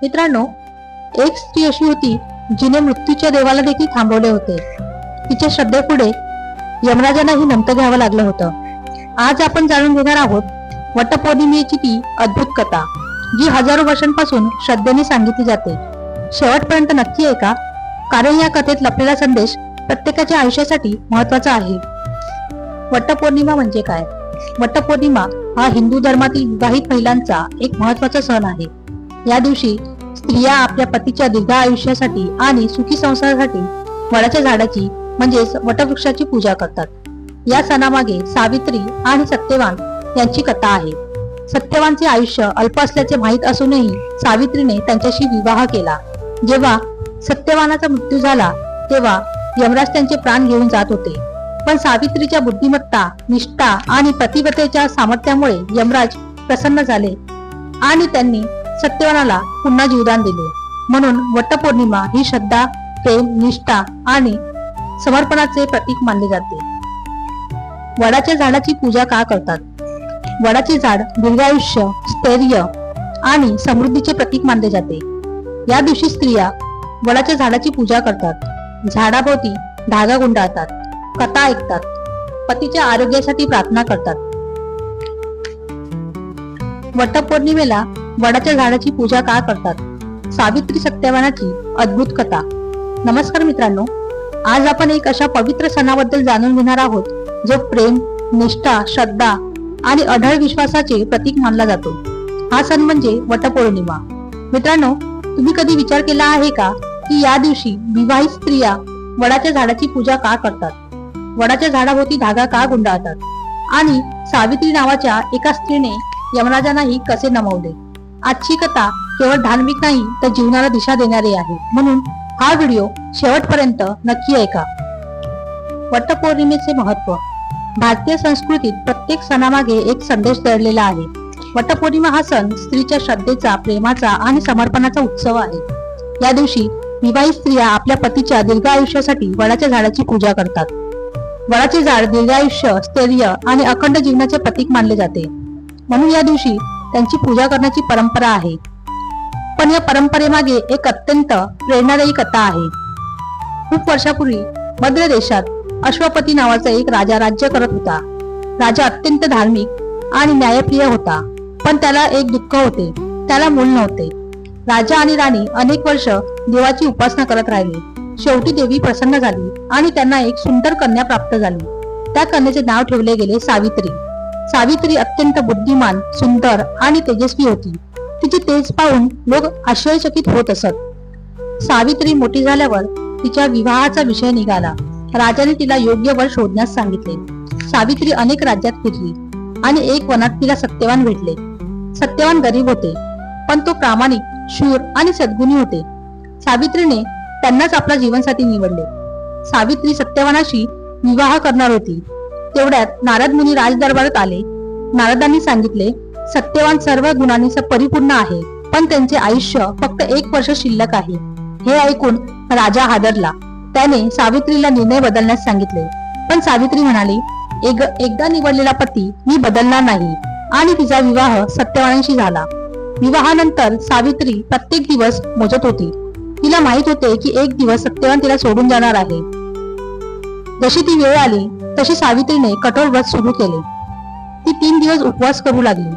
मित्रांनो, एक स्त्री अशी होती जिने मृत्यूच्या देवाला देखील थांबवले होते. तिच्या श्रद्धेपुढे यमराजांनाही नमतं घ्यावं लागलं होतं. आज आपण जाणून घेणार आहोत वटपौर्णिमेची ती अद्भुत कथा, जी हजारो वर्षांपासून श्रद्धेने सांगितली जाते. शेवटपर्यंत नक्की ऐका, कारण या कथेत लपलेला संदेश प्रत्येकाच्या आयुष्यासाठी महत्वाचा आहे. वटपौर्णिमा म्हणजे काय? वटपौर्णिमा हा हिंदू धर्मातील विवाहित महिलांचा एक महत्वाचा सण आहे. या दिवशी स्त्रिया आपल्या पतीच्या दीर्घ आयुष्यासाठी आणि सुखी संसारासाठी वडाच्या झाडाची म्हणजेच वटवृक्षाची पूजा करतात. या सणामागे सावित्री आणि सत्यवान यांची कथा आहे. सत्यवानचे आयुष्य अल्प असल्याचे माहीत असूनही सावित्रीने त्यांच्याशी विवाह केला. जेव्हा सत्यवानाचा मृत्यू झाला तेव्हा यमराज त्यांचे प्राण घेऊन जात होते. पण सावित्रीच्या बुद्धिमत्ता, निष्ठा आणि पतिव्रतेच्या सामर्थ्यामुळे यमराज प्रसन्न झाले आणि त्यांनी सत्यवानाला पुन्हा जीवदान दिले. म्हणून वटपौर्णिमा ही श्रद्धा, प्रेम, निष्ठा आणि समर्पणाचे प्रतीक मानले जाते. वडाच्या झाडाची पूजा का करतात? वडाचे झाड दीर्घायुष्य, स्थैर्य आणि समृद्धीचे प्रतीक मानले जाते. या दिवशी स्त्रिया वडाच्या झाडाची पूजा करतात, झाडाभोवती धागा गुंडाळतात, कथा ऐकतात, पतीच्या आरोग्यासाठी प्रार्थना करतात. वटपौर्णिमेला वडाच्या झाडाची पूजा का करतात? सावित्री सत्यवानाची अद्भुत कथा. नमस्कार मित्रांनो, आज आपण एक अशा पवित्र सणाबद्दल जाणून घेणार आहोत जो प्रेम, निष्ठा, श्रद्धा आणि अढळ विश्वासाचे प्रतीक मानला जातो. हा सण म्हणजे वटपौर्णिमा. मित्रांनो, तुम्ही कधी विचार केला आहे का की या दिवशी विवाहित स्त्रिया वडाच्या झाडाची पूजा का करतात? वडाच्या झाडाभोवती धागा का गुंडाळतात आणि सावित्री नावाच्या एका स्त्रीने यमराजांनाही कसे नमवले? आजची कथा केवळ धार्मिक नाही तर जीवनाला दिशा देणारी आहे. म्हणून हा व्हिडिओ शेवटपर्यंत नक्की ऐका. वटपौर्णिमेचे महत्व. भारतीय संस्कृतीत प्रत्येक सणामागे एक संदेश दडलेला आहे. वटपौर्णिमा हा सण स्त्रीच्या श्रद्धेचा, प्रेमाचा आणि समर्पणाचा उत्सव आहे. या दिवशी विवाहित स्त्रिया आपल्या पतीच्या दीर्घ आयुष्यासाठी वडाच्या झाडाची पूजा करतात. वडाचे झाड दीर्घायुष्य, स्थैर्य आणि अखंड जीवनाचे प्रतीक मानले जाते. म्हणून या दिवशी त्यांची पूजा करण्याची परंपरा आहे. पण या परंपरेमागे एक अत्यंत प्रेरणादायी कथा आहे. खूप वर्षापूर्वी मद्र देशात अश्वपती नावाचा एक राजा राज्य करत होता. राजा अत्यंत धार्मिक आणि न्यायप्रिय होता, पण त्याला एक दुःख होते, त्याला मूल नव्हते. राजा आणि राणी अनेक वर्ष देवाची उपासना करत राहिले. शेवटी देवी प्रसन्न झाली आणि त्यांना एक सुंदर कन्या प्राप्त झाली. त्या कन्याचे नाव ठेवले गेले सावित्री. सावित्री अत्यंत बुद्धिमान, सुंदर आणि तेजस्वी होती. तिचे तेज पाहून लोक आश्चर्यचकित होत असत. सावित्री मोठी झाल्यावर तिच्या विवाहाचा विषय निघाला. राजाने तिला योग्य वर शोधण्यास सांगितले. सावित्री अनेक राज्यात फिरली आणि एक वनात तिला सत्यवान भेटले. सत्यवान गरीब होते, पण तो प्रामाणिक, शूर आणि सद्गुणी होते. सावित्रीने त्यांनाच आपला जीवनसाथी निवडले. सावित्री सत्यवानाशी विवाह करणार होती. तेवढ्यात नारद मुनी राजदरबारात आले. नारदांनी सांगितले, सत्यवान सर्व गुणांनी परिपूर्ण आहे, पण त्यांचे आयुष्य फक्त 1 वर्ष शिल्लक आहे. हे ऐकून राजा हादरला. त्याने सावित्रीला निर्णय बदलण्यास सांगितले. पण सावित्री म्हणाली, एकदा निवडलेला पती मी बदलणार नाही आणि तिचा विवाह सत्यवानाशी झाला. विवाहानंतर सावित्री प्रत्येक दिवस मोजत होती. तिला माहित होते की एक दिवस सत्यवान तिला सोडून जाणार आहे. जशी ती वेळ आली तशी सावित्रीने कठोर व्रत सुरू केले. ती 3 दिवस उपवास करू लागली,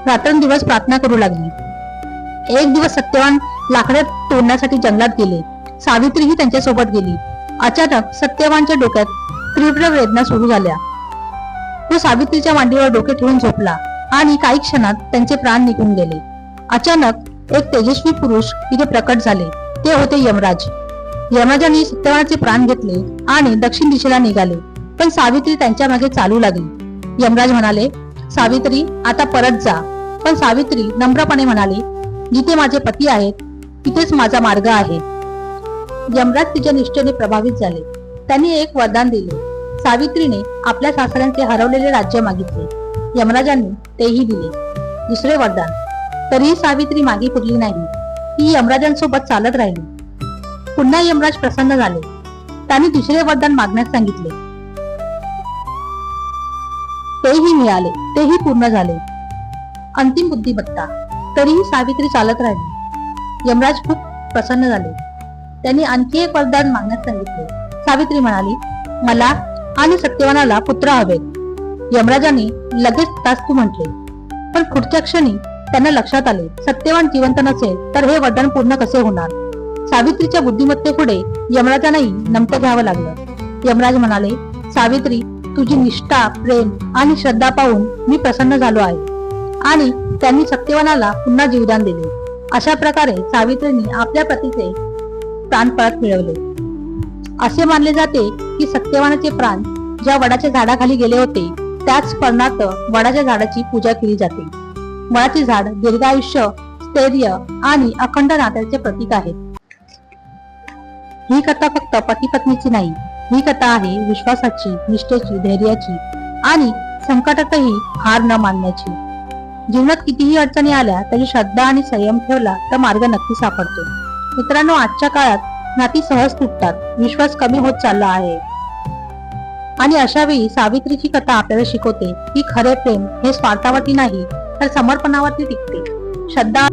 रात्रंदिवस प्रार्थना करू लागली. एक दिवस सत्यवान लाकडं तोडण्यासाठी जंगलात गेले. सावित्रीही त्यांच्यासोबत गेली. अचानक सत्यवानच्या डोक्यात तीव्र वेदना सुरू झाल्या. तो सावित्रीच्या मांडीवर डोके ठेवून झोपला आणि काही क्षणात त्यांचे प्राण निघून गेले. अचानक एक तेजस्वी पुरुष तिथे प्रकट झाले. ते होते यमराज. यमराजांनी सत्यवानाचे प्राण घेतले आणि दक्षिण दिशेला निघाले. पण सावित्री त्यांच्या मागे चालू लागली. यमराज म्हणाले, सावित्री आता परत जा. पण सावित्री नम्रपणे म्हणाली, जिथे माझे पती आहेत तिथेच माझा मार्ग आहे. यमराज तिच्या निष्ठेने प्रभावित झाले. त्यांनी एक वरदान दिले. सावित्रीने आपल्या सासऱ्यांचे हरवलेले राज्य मागितले. यमराजांनी तेही दिले. दुसरे वरदान. तरीही सावित्री मागे फिरली नाही. ती यमराजांसोबत चालत राहिली. पुन्हा यमराज प्रसन्न झाले. त्यांनी दुसरे वरदान मागण्यास सांगितले. तेही मिळाले. तेही पूर्ण झाले. अंतिम बुद्धिमत्ता. तरीही सावित्री चालत राहिली. यमराज खूप प्रसन्न झाले. त्यांनी आणखी एक वरदान मागण्यास सांगितले. सावित्री म्हणाली, मला आणि सत्यवानाला पुत्र हवेत. यमराजाने लगेच तथास्तु म्हटले. पण पुढच्या क्षणी त्यांना लक्षात आले, सत्यवान जिवंत नसेल तर हे वरदान पूर्ण कसे होणार. सावित्रीच्या बुद्धिमत्तेपुढे यमराजांनाही नमतं घ्यावं लागलं. यमराज म्हणाले, सावित्री, तुझी निष्ठा, प्रेम आणि श्रद्धा पाहून मी प्रसन्न झालो आहे. आणि त्यांनी सत्यवानाला पुन्हा जीवदान दिले. अशा प्रकारे सावित्रीने आपल्या पतीचे प्राण परत मिळवले. असे मानले जाते की सत्यवानाचे प्राण ज्या वडाच्या झाडाखाली गेले होते त्याच स्मरणार्थ वडाच्या झाडाची पूजा केली जाते. वडाचे झाड दीर्घायुष्य, स्थैर्य आणि अखंड नात्याचे प्रतीक आहे. ही कथा फक्त पती पत्नीची नाही, ही कथा आहे विश्वासाची, निष्ठेची, धैर्याची आणि संकटातही हार न मानण्याची. जीवनात कितीही अडचणी आल्या तरी श्रद्धा आणि संयम ठेवला तर मार्ग नक्की सापडतो. मित्रांनो, आजच्या काळात नाती सहज तुटतात, विश्वास कमी होत चालला आहे. आणि अशा वेळी सावित्रीची कथा आपल्याला शिकवते की खरे प्रेम हे स्वार्थावरती नाही तर समर्पणावरती टिकते. श्रद्धा